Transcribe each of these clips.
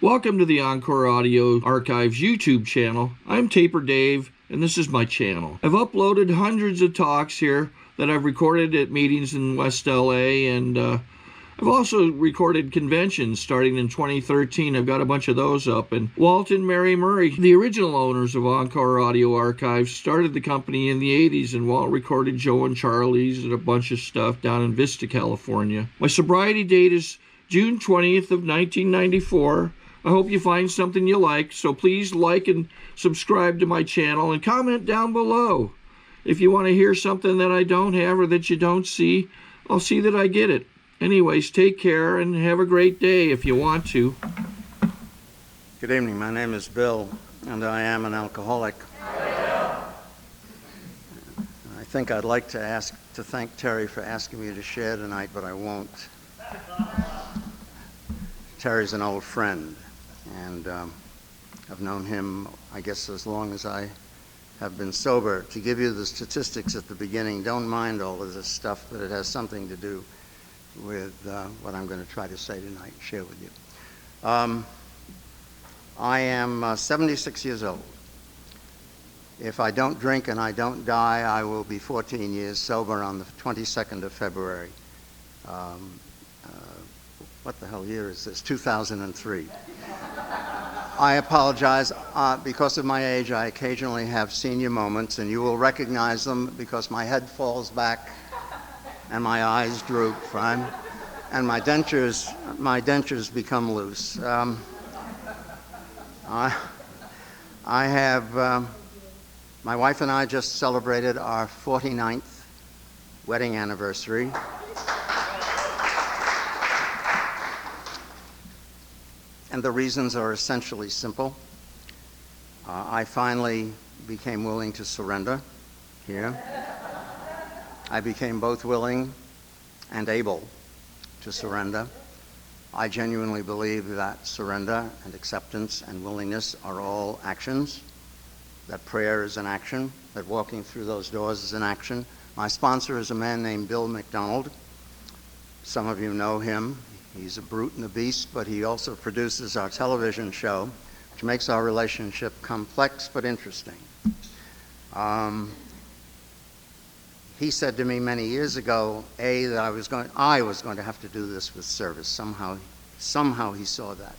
Welcome to the Encore Audio Archives YouTube channel. I'm Taper Dave, and this is my channel. I've uploaded hundreds of talks here that I've recorded at meetings in West LA, and I've also recorded conventions starting in 2013. I've got a bunch of those up. And Walt and Mary Murray, the original owners of Encore Audio Archives, started the company in the 80s, and Walt recorded Joe and Charlie's and a bunch of stuff down in Vista, California. My sobriety date is June 20th of 1994. I hope you find something you like, so please like and subscribe to my channel and comment down below. If you want to hear something that I don't have or that you don't see, I'll see that I get it. Anyways, take care and have a great day if you want to. Good evening. My name is Bill, and I am an alcoholic. I think I'd like to thank Terry for asking me to share tonight, but I won't. Terry's an old friend, and I've known him, I guess, as long as I have been sober. To give you the statistics at the beginning, don't mind all of this stuff, but it has something to do with what I'm going to try to say tonight and share with you. I am 76 years old. If I don't drink and I don't die, I will be 14 years sober on the 22nd of February. What the hell year is this? 2003. I apologize. Because of my age, I occasionally have senior moments, and you will recognize them because my head falls back and my eyes droop, and my dentures become loose. I have, my wife and I just celebrated our 49th wedding anniversary. And the reasons are essentially simple. I finally became willing to surrender here. I became both willing and able to surrender. I genuinely believe that surrender and acceptance and willingness are all actions, that prayer is an action, that walking through those doors is an action. My sponsor is a man named Bill McDonald. Some of you know him. He's a brute and a beast, but he also produces our television show, which makes our relationship complex but interesting. He said to me many years ago, that I was going to have to do this with service. Somehow he saw that.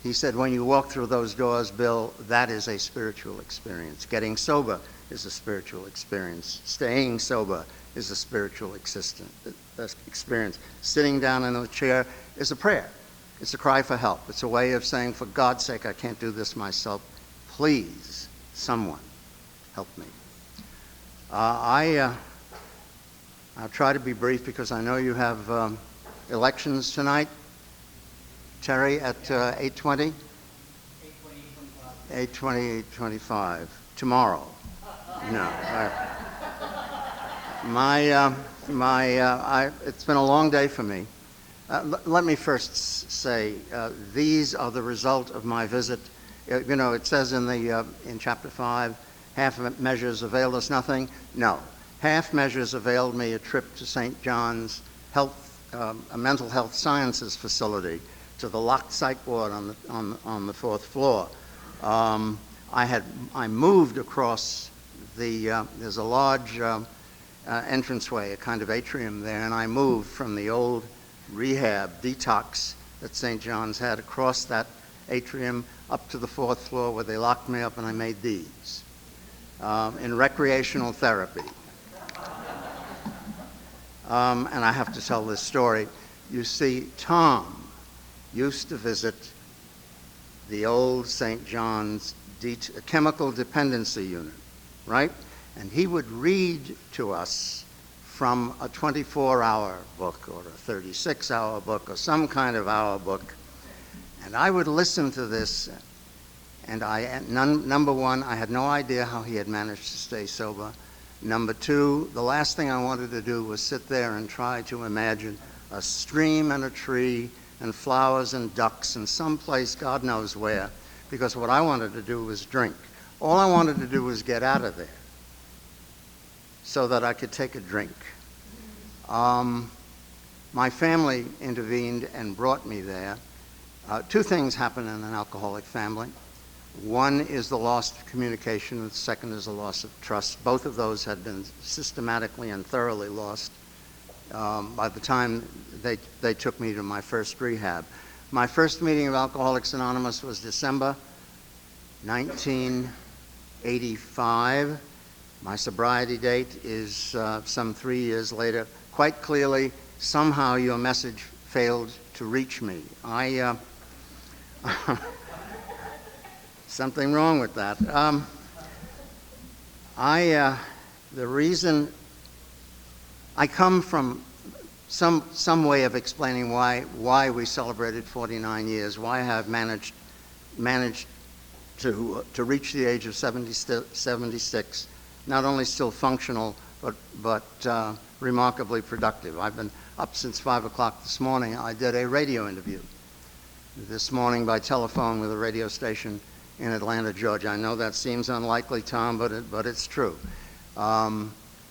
He said, when you walk through those doors, Bill, that is a spiritual experience. Getting sober is a spiritual experience. Staying sober is a spiritual experience. Sitting down in a chair is a prayer. It's a cry for help. It's a way of saying, for God's sake, I can't do this myself. Please, someone, help me. I'll try to be brief because I know you have elections tonight. Terry, at 8:20? 8:20, tomorrow. No. It's been a long day for me. Let me first say, these are the result of my visit. You know, it says in chapter 5, half measures availed us nothing. No, half measures availed me a trip to St. John's a mental health sciences facility, to the locked psych ward on the fourth floor. I moved across there's a large entranceway, a kind of atrium there, and I moved from the old rehab detox that St. John's had across that atrium up to the fourth floor where they locked me up, and I made these in recreational therapy. And I have to tell this story. You see, Tom used to visit the old St. John's chemical dependency unit, right? And he would read to us from a 24-hour book or a 36-hour book or some kind of hour book. And I would listen to this, and number one, I had no idea how he had managed to stay sober. Number two, the last thing I wanted to do was sit there and try to imagine a stream and a tree and flowers and ducks and someplace God knows where, because what I wanted to do was drink. All I wanted to do was get out of there so that I could take a drink. My family intervened and brought me there, Two things happen in an alcoholic family. One is the loss of communication, the second is the loss of trust. Both of those had been systematically and thoroughly lost by the time they took me to my first rehab. My first meeting of Alcoholics Anonymous was December 1985. My sobriety date is some 3 years later. Quite clearly, somehow your message failed to reach me. Something wrong with that. The reason I come from some way of explaining why we celebrated 49 years, why I have managed to reach the age of 76, not only still functional, but remarkably productive. I've been up since 5 o'clock this morning. I did a radio interview this morning by telephone with a radio station in Atlanta, Georgia. I know that seems unlikely, Tom, but it's true.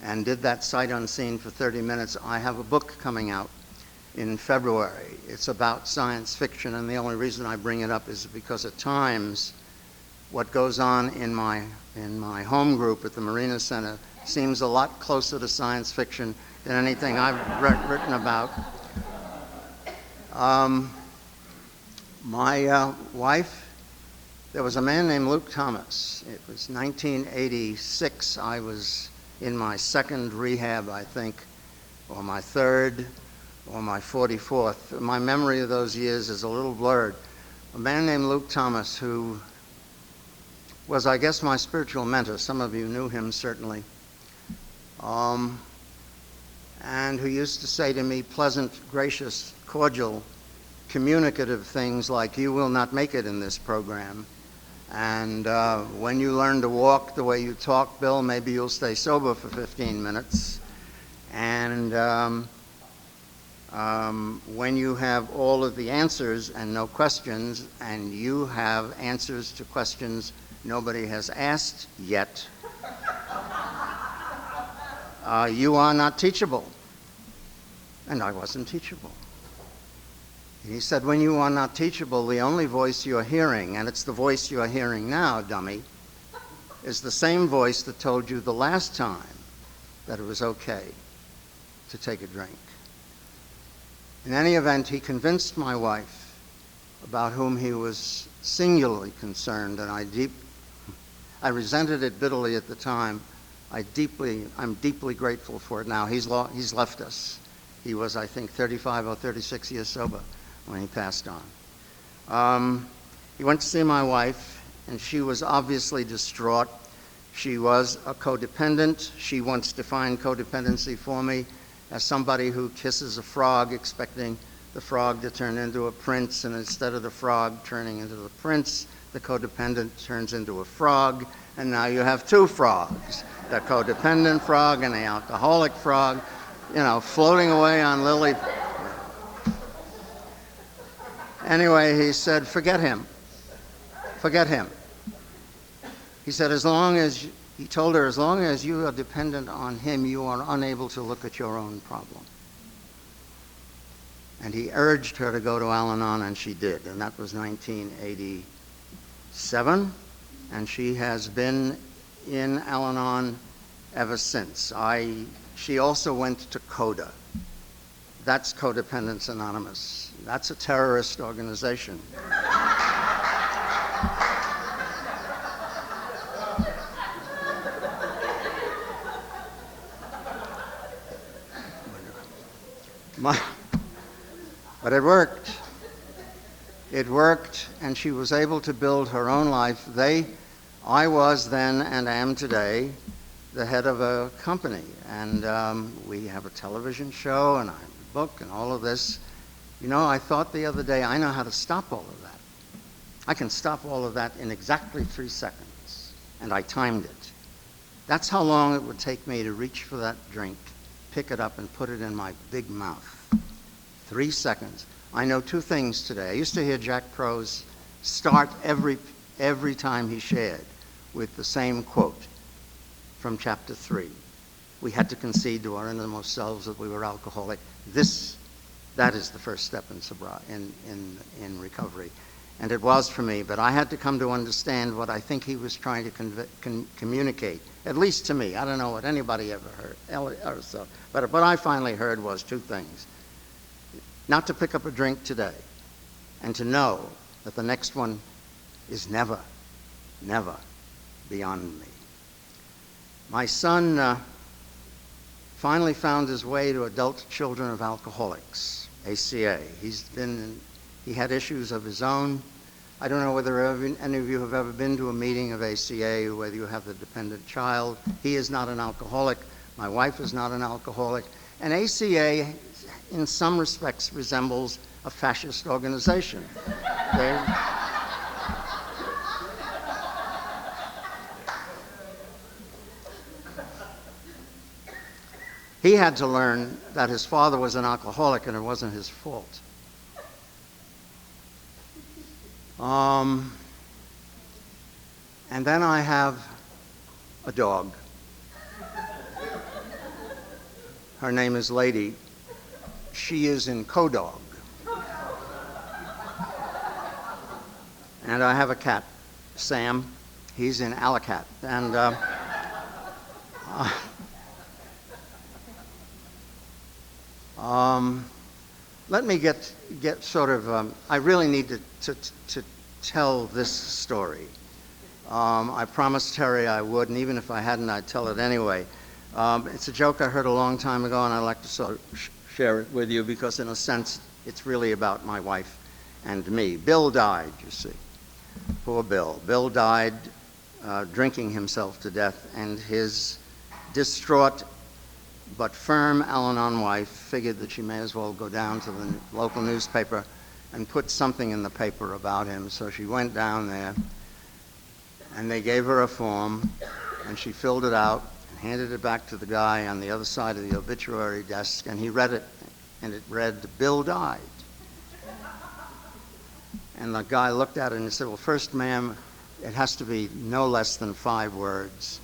And did that sight unseen for 30 minutes. I have a book coming out in February. It's about science fiction, and the only reason I bring it up is because at times what goes on in my home group at the Marina Center seems a lot closer to science fiction than anything I've written about. My wife, there was a man named Luke Thomas. It was 1986. I was in my second rehab, I think, or my third, or my 44th. My memory of those years is a little blurred. A man named Luke Thomas, who was, I guess, my spiritual mentor. Some of you knew him, certainly. And who used to say to me pleasant, gracious, cordial, communicative things like, "You will not make it in this program. And when you learn to walk the way you talk, Bill, maybe you'll stay sober for 15 minutes. And when you have all of the answers and no questions, and you have answers to questions nobody has asked yet, you are not teachable." And I wasn't teachable. He said, when you are not teachable, the only voice you're hearing, and it's the voice you're hearing now, dummy, is the same voice that told you the last time that it was okay to take a drink. In any event, he convinced my wife, about whom he was singularly concerned, and I resented it bitterly at the time. I'm deeply grateful for it now. He's left us. He was, I think, 35 or 36 years sober when he passed on. He went to see my wife, and she was obviously distraught. She was a codependent. She once defined codependency for me as somebody who kisses a frog expecting the frog to turn into a prince, and instead of the frog turning into the prince, the codependent turns into a frog, and now you have two frogs, the codependent frog and the alcoholic frog, floating away on lily. Anyway, he said, forget him. Forget him. He said, he told her, as long as you are dependent on him, you are unable to look at your own problem. And he urged her to go to Al-Anon, and she did. And that was 1987. And she has been in Al-Anon ever since. She also went to CODA. That's Codependence Anonymous. That's a terrorist organization. But it worked. It worked, and she was able to build her own life. I was then and am today the head of a company, and we have a television show, and I have a book, and all of this. I thought the other day, I know how to stop all of that. I can stop all of that in exactly 3 seconds, and I timed it. That's how long it would take me to reach for that drink, pick it up, and put it in my big mouth. 3 seconds. I know 2 things today. I used to hear Jack Prose start every time he shared with the same quote from chapter 3. We had to concede to our innermost selves that we were alcoholic. This That is the first step in recovery. And it was for me, but I had to come to understand what I think he was trying to communicate, at least to me. I don't know what anybody ever heard. But what I finally heard was two things. Not to pick up a drink today, and to know that the next one is never, never beyond me. My son finally found his way to Adult Children of Alcoholics, ACA. He had issues of his own. I don't know whether any of you have ever been to a meeting of ACA, whether you have the dependent child. He is not an alcoholic. My wife is not an alcoholic. And ACA, in some respects, resembles a fascist organization. He had to learn that his father was an alcoholic and it wasn't his fault. And then I have a dog. Her name is Lady. She is in Codog. And I have a cat, Sam. He's in Alacat. And let me get sort of, I really need to tell this story. I promised Terry I would, and even if I hadn't, I'd tell it anyway. It's a joke I heard a long time ago, and I'd like to sort of share it with you because, in a sense, it's really about my wife and me. Bill died, you see. Poor Bill. Bill died drinking himself to death, and his distraught but firm Al-Anon wife figured that she may as well go down to the local newspaper and put something in the paper about him. So she went down there, and they gave her a form, and she filled it out and handed it back to the guy on the other side of the obituary desk, and he read it, and it read, "Bill died." And the guy looked at it and he said, "Well, first, ma'am, it has to be no less than 5 words.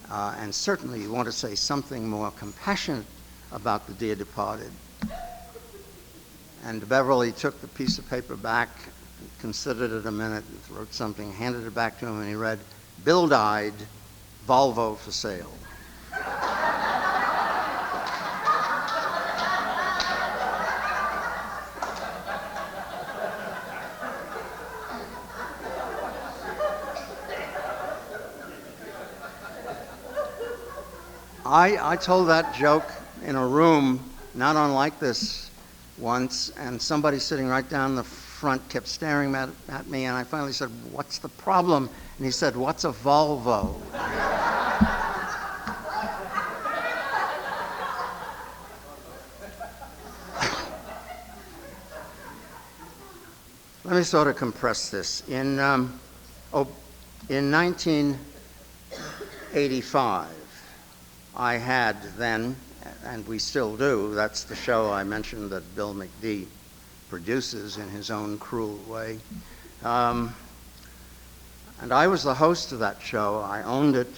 And certainly you want to say something more compassionate about the dear departed." And Beverly took the piece of paper back, considered it a minute, wrote something, handed it back to him, and he read, "Bill died, Volvo for sale." I told that joke in a room not unlike this once, and somebody sitting right down the front kept staring at me, and I finally said, "What's the problem?" And he said, "What's a Volvo?" Let me sort of compress this. In 1985, I had then, and we still do, that's the show I mentioned that Bill McD produces in his own cruel way. And I was the host of that show. I owned it.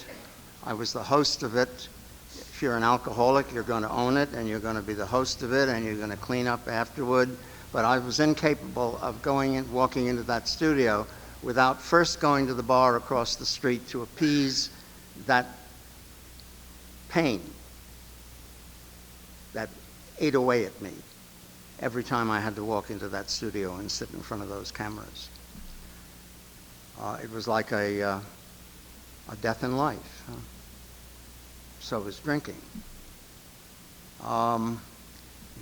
I was the host of it. If you're an alcoholic, you're going to own it, and you're going to be the host of it, and you're going to clean up afterward. But I was incapable of walking into that studio without first going to the bar across the street to appease that pain that ate away at me every time I had to walk into that studio and sit in front of those cameras. It was like a death in life. So was drinking.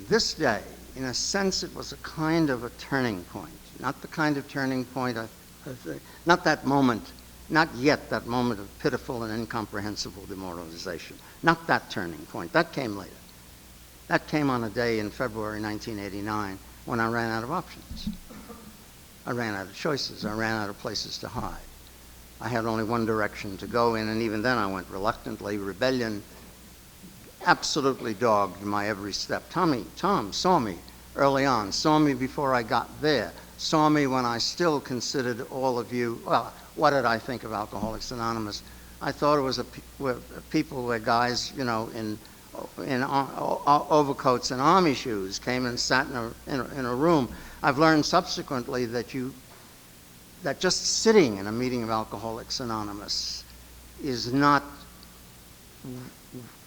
This day, in a sense, it was a kind of a turning point. Not the kind of turning point, not that moment, not yet that moment of pitiful and incomprehensible demoralization. Not that turning point. That came later. That came on a day in February 1989 when I ran out of options. I ran out of choices. I ran out of places to hide. I had only one direction to go in, and even then I went reluctantly. Rebellion absolutely dogged my every step. Tom saw me early on, saw me before I got there, saw me when I still considered all of you, well, what did I think of Alcoholics Anonymous? I thought it was people were guys, in in overcoats and army shoes came and sat in a room. I've learned subsequently that just sitting in a meeting of Alcoholics Anonymous is not,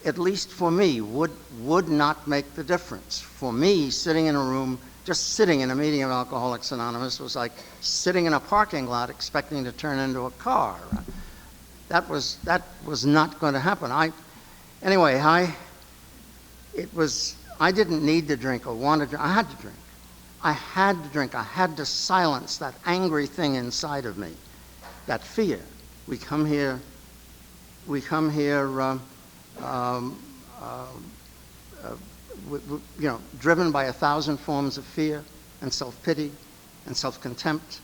at least for me, would not make the difference. For me, sitting in a room, just sitting in a meeting of Alcoholics Anonymous was like sitting in a parking lot expecting to turn into a car. That was not going to happen. I didn't need to drink or want to drink. I had to drink. I had to drink. I had to silence that angry thing inside of me, that fear. We come here driven by 1,000 forms of fear and self-pity and self-contempt.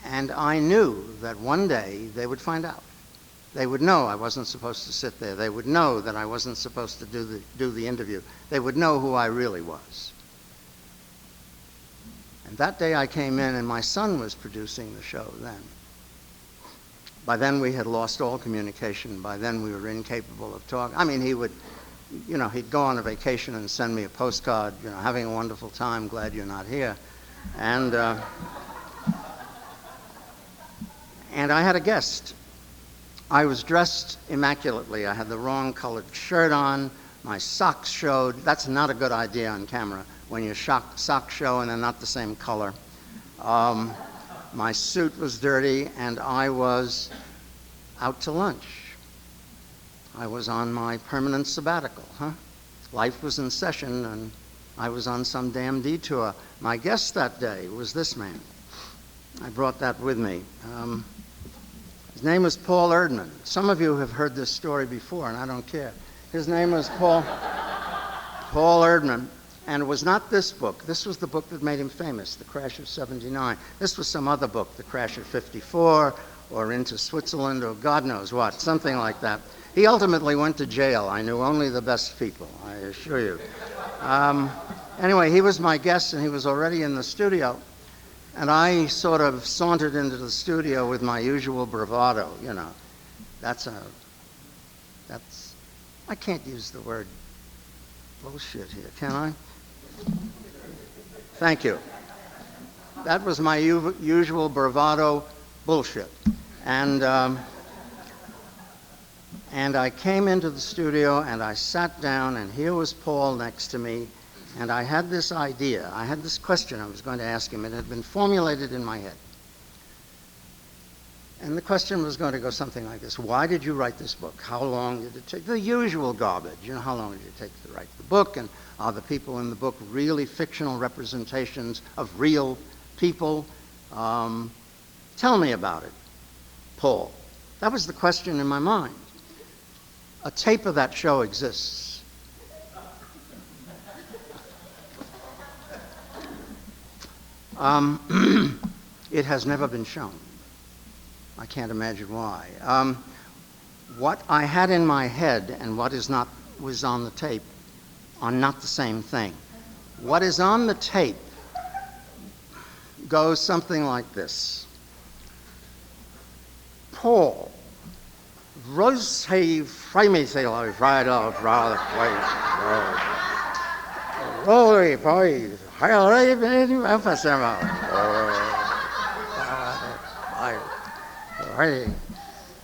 And I knew that one day they would find out. They would know I wasn't supposed to sit there. They would know that I wasn't supposed to do the interview. They would know who I really was. And that day I came in, and my son was producing the show then. By then we had lost all communication. By then we were incapable of talking. I mean, he would, he'd go on a vacation and send me a postcard, having a wonderful time, glad you're not here. And I had a guest. I was dressed immaculately. I had the wrong colored shirt on. My socks showed. That's not a good idea on camera when your socks show and they're not the same color. My suit was dirty, and I was out to lunch. I was on my permanent sabbatical, Life was in session, and I was on some damn detour. My guest that day was this man. I brought that with me. His name was Paul Erdman. Some of you have heard this story before, and I don't care. His name was Paul Erdman, and it was not this book. This was the book that made him famous, The Crash of '79. This was some other book, The Crash of '54, or Into Switzerland, or God knows what, something like that. He ultimately went to jail. I knew only the best people, I assure you. Anyway, he was my guest, and he was already in the studio. And I sort of sauntered into the studio with my usual bravado, I can't use the word bullshit here, can I? Thank you. That was my usual bravado bullshit. And I came into the studio, and I sat down, and here was Paul next to me. And I had this idea, I had this question I was going to ask him. It had been formulated in my head. And the question was going to go something like this. Why did you write this book? How long did it take? The usual garbage. How long did it take to write the book? And are the people in the book really fictional representations of real people? Tell me about it, Paul. That was the question in my mind. A tape of that show exists. It has never been shown. I can't imagine why. What I had in my head and what was on the tape are not the same thing. What is on the tape goes something like this. Paul, Rosehave Freemasonry right off rather Rory boys,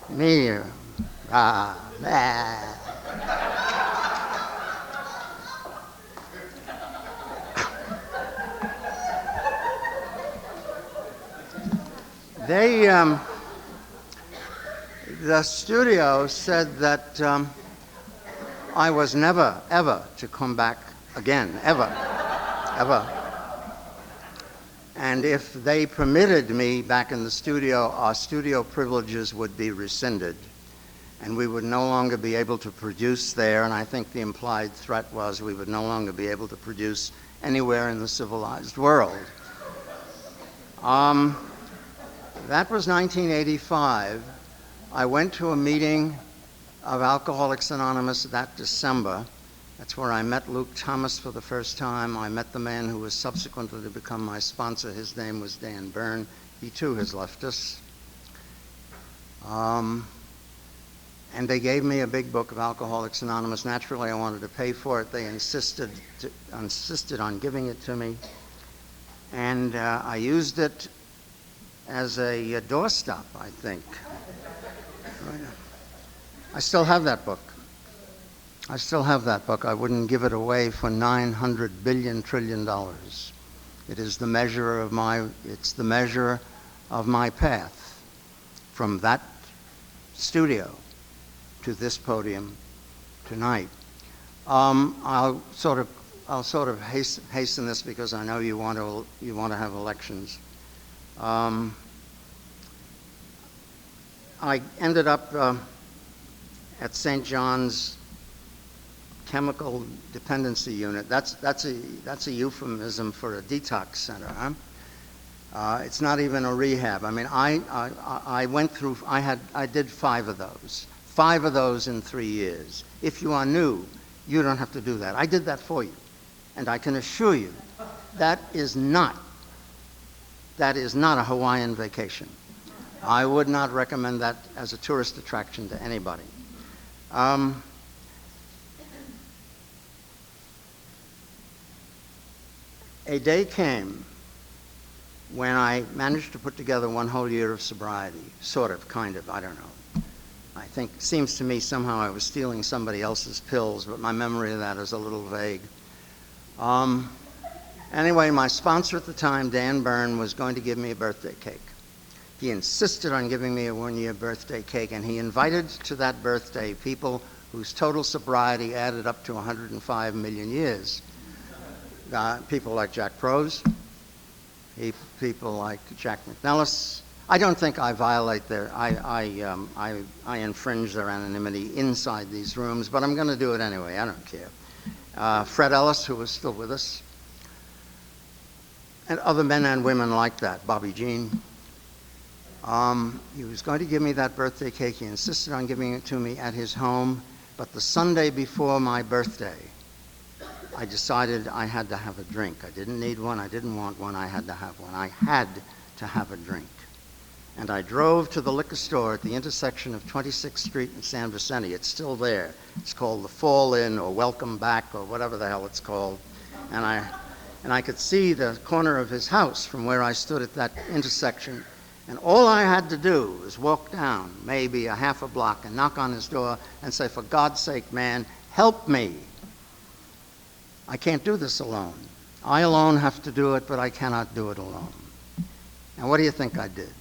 me, the studio said that I was never, ever to come back again, ever. And if they permitted me back in the studio, our studio privileges would be rescinded, and we would no longer be able to produce there, and I think the implied threat was we would no longer be able to produce anywhere in the civilized world. That was 1985. I went to a meeting of Alcoholics Anonymous that December. That's where I met Luke Thomas for the first time. I met the man who was subsequently to become my sponsor. His name was Dan Byrne. He too has left us. And they gave me a big book of Alcoholics Anonymous. Naturally, I wanted to pay for it. They insisted on giving it to me. And I used it as a doorstop, I think. I still have that book. I still have that book. I wouldn't give it away for $900 billion trillion. It is the measure of it's the measure of my path from that studio to this podium tonight. I'll sort of hasten this because I know you want to have elections. I ended up at St. John's Chemical Dependency Unit. That's a euphemism for a detox center, huh? It's not even a rehab. I mean, I went through. I did 5 of those. 5 of those in 3 years. If you are new, you don't have to do that. I did that for you, and I can assure you, that is not a Hawaiian vacation. I would not recommend that as a tourist attraction to anybody. A day came when I managed to put together 1 whole year of sobriety, sort of, kind of, I don't know. I think, it seems to me somehow I was stealing somebody else's pills, but my memory of that is a little vague. Anyway, my sponsor at the time, Dan Byrne, was going to give me a birthday cake. He insisted on giving me a 1-year birthday cake, and he invited to that birthday people whose total sobriety added up to 105 million years. People like Jack Prose, people like Jack McNellis. I don't think I violate I infringe their anonymity inside these rooms, but I'm going to do it anyway. I don't care. Fred Ellis, who was still with us, and other men and women like that. Bobby Jean. He was going to give me that birthday cake. He insisted on giving it to me at his home, but the Sunday before my birthday, I decided I had to have a drink. I didn't need one. I didn't want one. I had to have one. I had to have a drink. And I drove to the liquor store at the intersection of 26th Street and San Vicente. It's still there. It's called the Fall Inn or Welcome Back or whatever the hell it's called. And I could see the corner of his house from where I stood at that intersection. And all I had to do was walk down maybe a half a block and knock on his door and say, for God's sake, man, help me. I can't do this alone. I alone have to do it, but I cannot do it alone. And what do you think I did?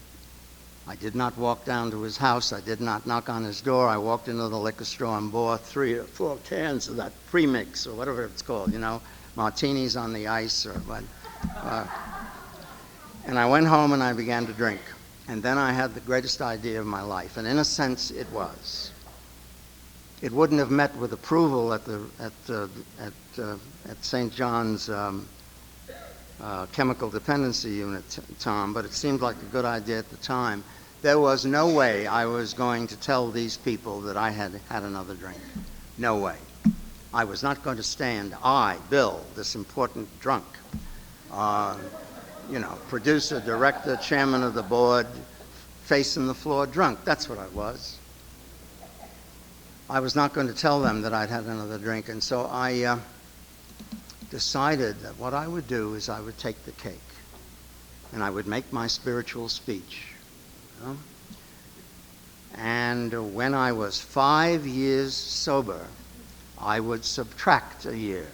I did not walk down to his house. I did not knock on his door. I walked into the liquor store and bought 3 or 4 cans of that premix or whatever it's called, you know, martinis on the ice or what. And I went home and I began to drink. And then I had the greatest idea of my life. And in a sense, it was. It wouldn't have met with approval at St. John's Chemical Dependency Unit, Tom, but it seemed like a good idea at the time. There was no way I was going to tell these people that I had had another drink. No way. I was not going to stand, Bill, this important drunk, producer, director, chairman of the board, facing the floor drunk. That's what I was. I was not going to tell them that I'd had another drink, and so I decided that what I would do is I would take the cake, and I would make my spiritual speech. You know? And when I was 5 years sober, I would subtract a year.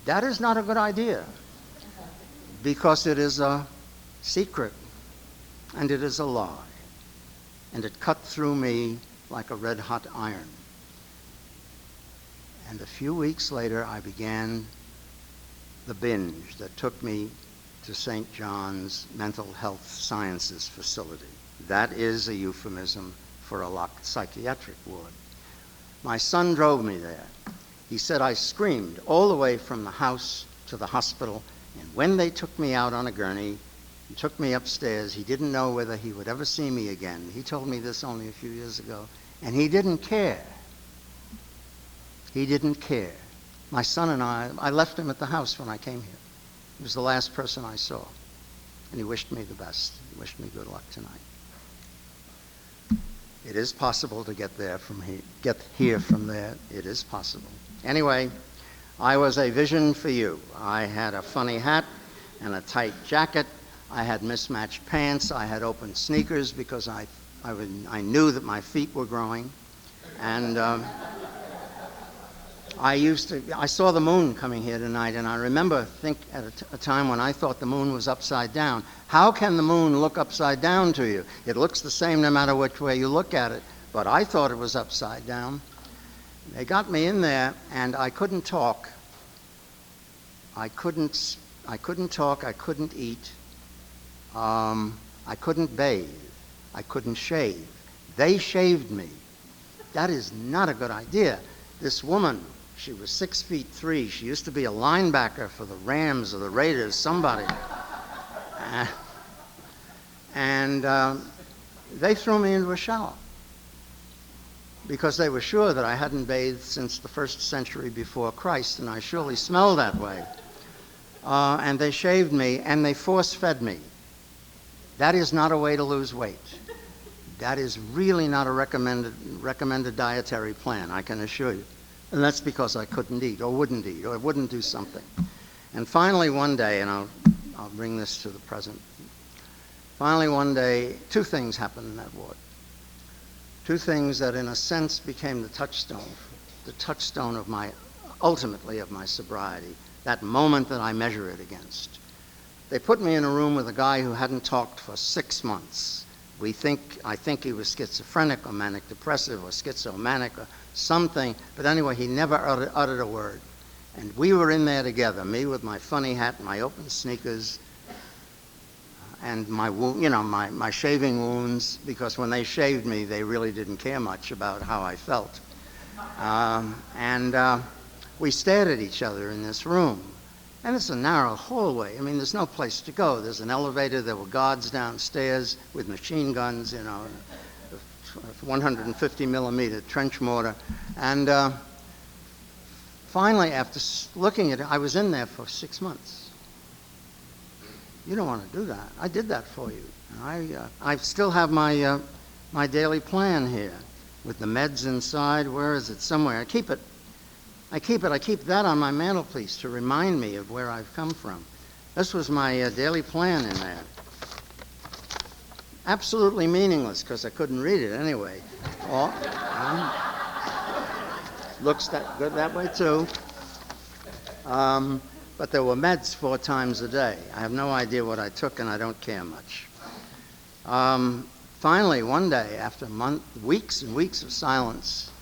That is not a good idea, because it is a secret, and it is a lie. And it cut through me like a red-hot iron. And a few weeks later, I began the binge that took me to St. John's Mental Health Sciences facility. That is a euphemism for a locked psychiatric ward. My son drove me there. He said I screamed all the way from the house to the hospital, and when they took me out on a gurney, he took me upstairs. He didn't know whether he would ever see me again. He told me this only a few years ago, and he didn't care. He didn't care. My son and I left him at the house when I came here. He was the last person I saw, and he wished me the best. He wished me good luck tonight. It is possible to get here from there. It is possible. Anyway, I was a vision for you. I had a funny hat and a tight jacket. I had mismatched pants. I had open sneakers because I knew that my feet were growing. And I saw the moon coming here tonight, and I remember at a time when I thought the moon was upside down. How can the moon look upside down to you? It looks the same no matter which way you look at it, but I thought it was upside down. They got me in there, and I couldn't talk. I couldn't talk. I couldn't eat. I couldn't bathe. I couldn't shave. They shaved me. That is not a good idea. This woman, she was 6'3". She used to be a linebacker for the Rams or the Raiders, somebody. And they threw me into a shower because they were sure that I hadn't bathed since the 1st century before Christ, and I surely smelled that way. And they shaved me, and they force-fed me. That is not a way to lose weight. That is really not a recommended dietary plan, I can assure you. And that's because I couldn't eat or wouldn't do something. And finally one day, and I'll bring this to the present. Finally one day, 2 things happened in that ward. 2 things that in a sense became the touchstone of ultimately of my sobriety, that moment that I measure it against. They put me in a room with a guy who hadn't talked for 6 months. I think he was schizophrenic or manic depressive or schizomanic or something, but anyway, he never uttered a word. And we were in there together, me with my funny hat, my open sneakers, and my shaving wounds, because when they shaved me, they really didn't care much about how I felt. We stared at each other in this room. And it's a narrow hallway. I mean, there's no place to go. There's an elevator. There were guards downstairs with machine guns, 150 millimeter trench mortar. And finally, after looking at it, I was in there for 6 months. You don't want to do that. I did that for you. I still have my daily plan here with the meds inside. Where is it? Somewhere. I keep that on my mantelpiece to remind me of where I've come from. This was my daily plan in there. Absolutely meaningless because I couldn't read it anyway. Looks that good that way too. But there were meds 4 times a day. I have no idea what I took, and I don't care much. Finally, one day, after weeks and weeks of silence,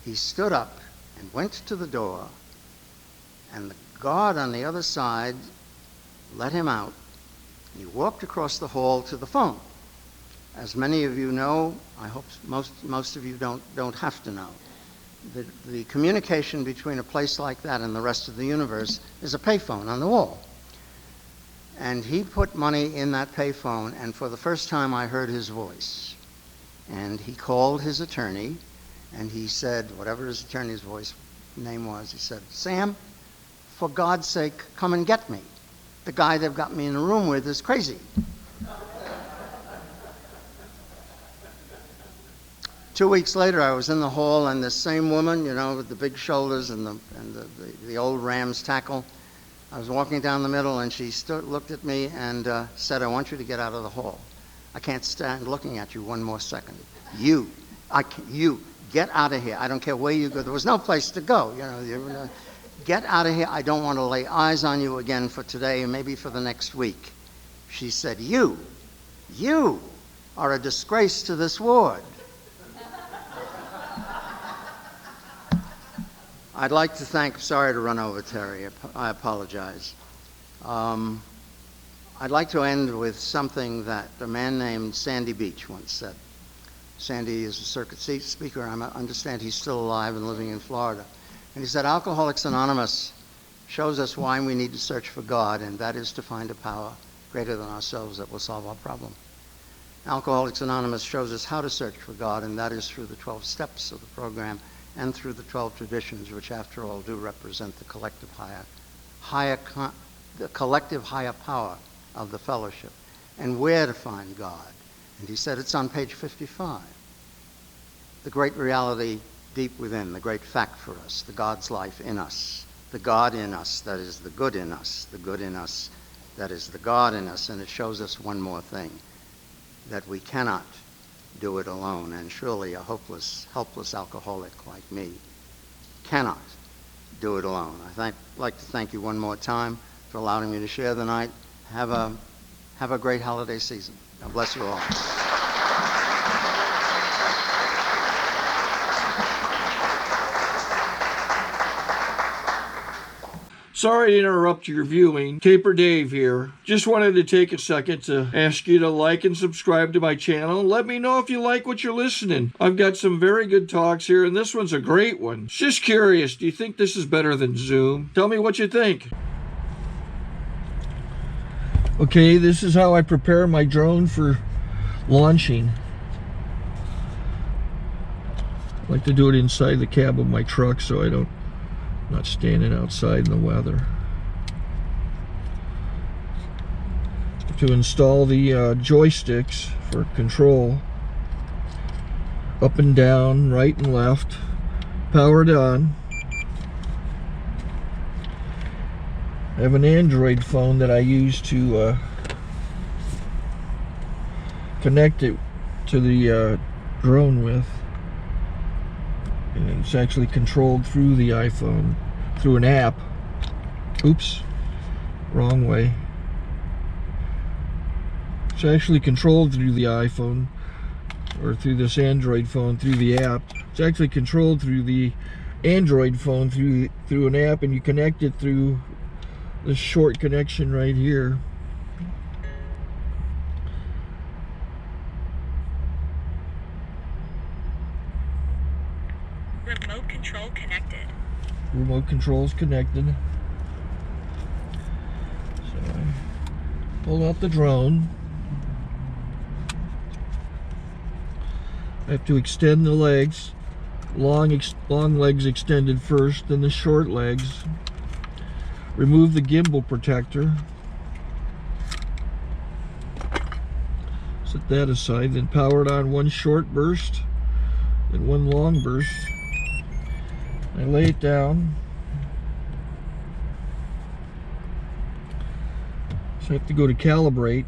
he stood up and went to the door, and the guard on the other side let him out. He walked across the hall to the phone. As many of you know, I hope most of you don't have to know, the communication between a place like that and the rest of the universe is a payphone on the wall. And he put money in that payphone, and for the first time I heard his voice. And he called his attorney, and he said, whatever his attorney's name was, he said, "Sam, for God's sake, come and get me. The guy they've got me in the room with is crazy." 2 weeks later, I was in the hall, and this same woman, with the big shoulders and the old ram's tackle, I was walking down the middle, and she looked at me and said, "I want you to get out of the hall. I can't stand looking at you one more second. You get out of here. I don't care where you go." There was no place to go. Get out of here. I don't want to lay eyes on you again for today and maybe for the next week. She said, You are a disgrace to this ward. I'd like to sorry to run over, Terry. I apologize. I'd like to end with something that a man named Sandy Beach once said. Sandy is a circuit speaker. I understand he's still alive and living in Florida. And he said, Alcoholics Anonymous shows us why we need to search for God, and that is to find a power greater than ourselves that will solve our problem. Alcoholics Anonymous shows us how to search for God, and that is through the 12 steps of the program and through the 12 traditions, which after all do represent the collective higher power of the fellowship, and where to find God. And he said, it's on page 55. The great reality deep within, the great fact for us, the God's life in us, the God in us that is the good in us, the good in us that is the God in us. And it shows us one more thing, that we cannot do it alone. And surely a hopeless, helpless alcoholic like me cannot do it alone. I'd like to thank you one more time for allowing me to share the night. Have a great holiday season. God bless you all. Sorry to interrupt your viewing. Taper Dave here. Just wanted to take a second to ask you to like and subscribe to my channel. Let me know if you like what you're listening. I've got some very good talks here, and this one's a great one. Just curious, do you think this is better than Zoom? Tell me what you think. Okay, this is how I prepare my drone for launching. I like to do it inside the cab of my truck so I'm not standing outside in the weather. To install the joysticks for control, up and down, right and left, powered on. I have an Android phone that I use to connect it to the drone with. And it's actually controlled through the iPhone, through an app. Oops, wrong way. It's actually controlled through the iPhone, or through this Android phone, through the app. It's actually controlled through the Android phone, through an app, and you connect it through this short connection right here. Remote control connected. Remote control's connected. So I pull out the drone. I have to extend the legs. Long legs extended first, then the short legs. Remove the gimbal protector. Set that aside, then power it on one short burst and one long burst. I lay it down. So I have to go to calibrate.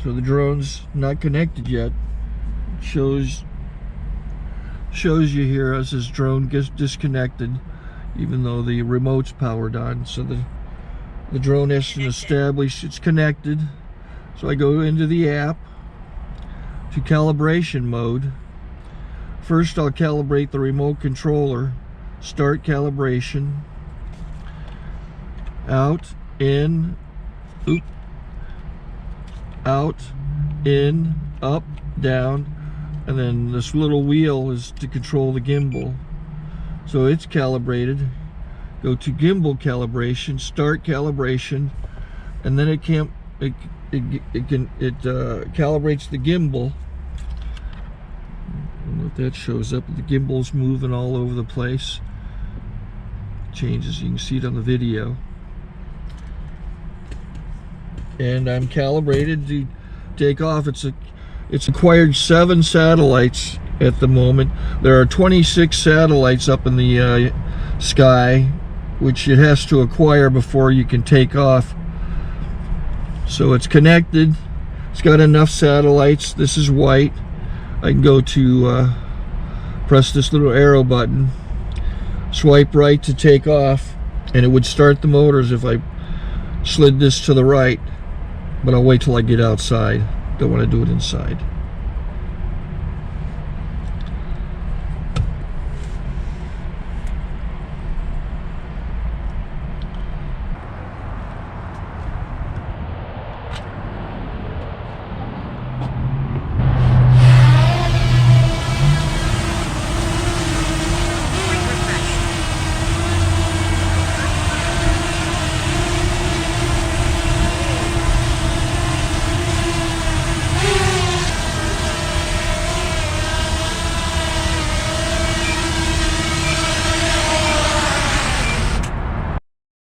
So the drone's not connected yet. It shows you here as this drone gets disconnected, even though the remote's powered on. So the drone has to establish it's connected. So I go into the app to calibration mode. First I'll calibrate the remote controller. Start calibration. Out, in, oop, out, in, up, down, and then this little wheel is to control the gimbal. So it's calibrated. Go to gimbal calibration, start calibration, and then it calibrates the gimbal. I don't know if that shows up. The gimbal's moving all over the place. Changes, you can see it on the video. And I'm calibrated to take off. It's acquired 7 satellites at the moment. There are 26 satellites up in the sky, which it has to acquire before you can take off. So it's connected. It's got enough satellites. This is white. I can go to press this little arrow button, swipe right to take off, and it would start the motors if I slid this to the right. But I'll wait till I get outside. Don't want to do it inside.